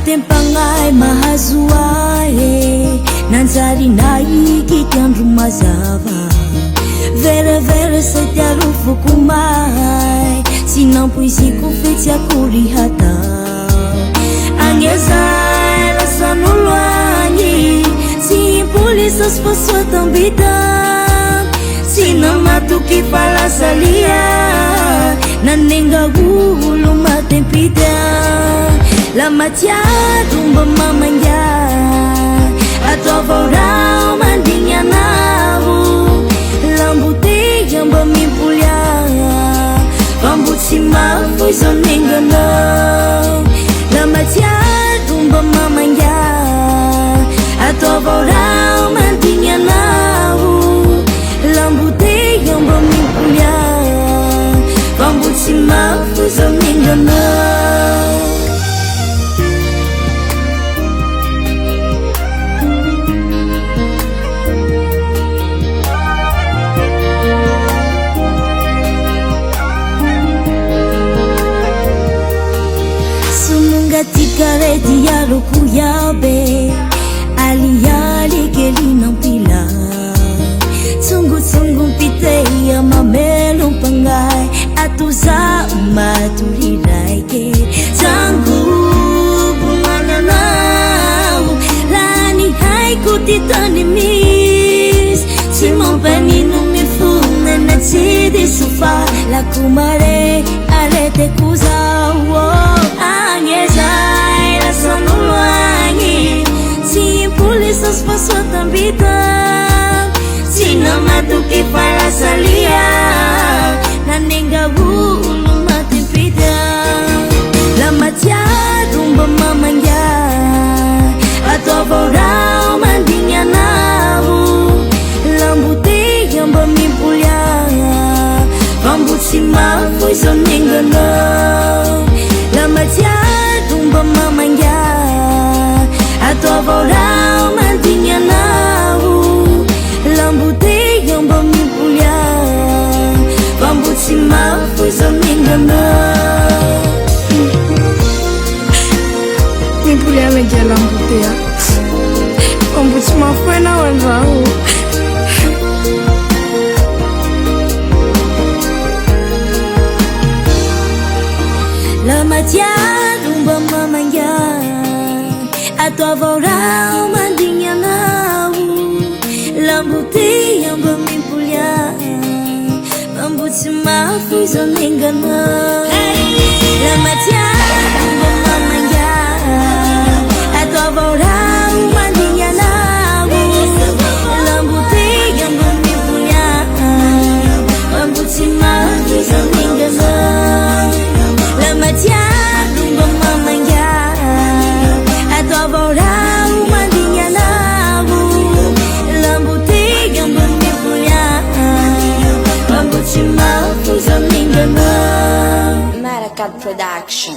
Tempangai mahazoae nanjary naiky andro mazava veravera satiarofoko mahay tsy nampoiziko fetsy akory hatao agnezay lasan'olo agny tsy impolisasy fasoatambita tsy namatoky falasalia nanenga olo matempita la matiado mba mamanga ataovao rao mandigny anao lamboteya mba mimpolia fa mbo tsy mafo izao nenganao la matiado mba mamanga ataovao rao mandigny anao lamboteya mba mimpolia fa mbo tsy mafo izao nenganao tikarety yaroko yabe aliali kelinampila tsongotsongo mpiteya mamelo mpangai atoza maturiraike tangubumananao lani haiko titani mis tsy mampanino mifuna na tsy disofa lakumare arete kuzao agnezay lasan'olo agny tsy impolisasy fasoatambita tsy namatoky falasalia nanenga olo matempita la matiado mba mamanga ataovao rao mandigny anao lamboteya mba mimpolia fa mbo tsy mafo izao nenganao la matiado mba mamanga ataovao rao mandigny anao lamboteya mba mimpolia fa mbo tsy mafo izao nenganao mimpolia megia lamboteya fa mbo tsy mafo anao andraho la matiado mba mamanga ataovao rao mandigny anao lamboteya mba mimpolia fa mbo tsy mafo izao nenganao la matiado mba mamanga ataovao rao mandigny anao lamboteya mba mimpolia fa mbo tsy mafo izao nenganao la matiado mba mamanga ataovao rao mandigny anao lamboteya mba mimpolia fa mbo tsy mafo izao nenganao Maracad Production.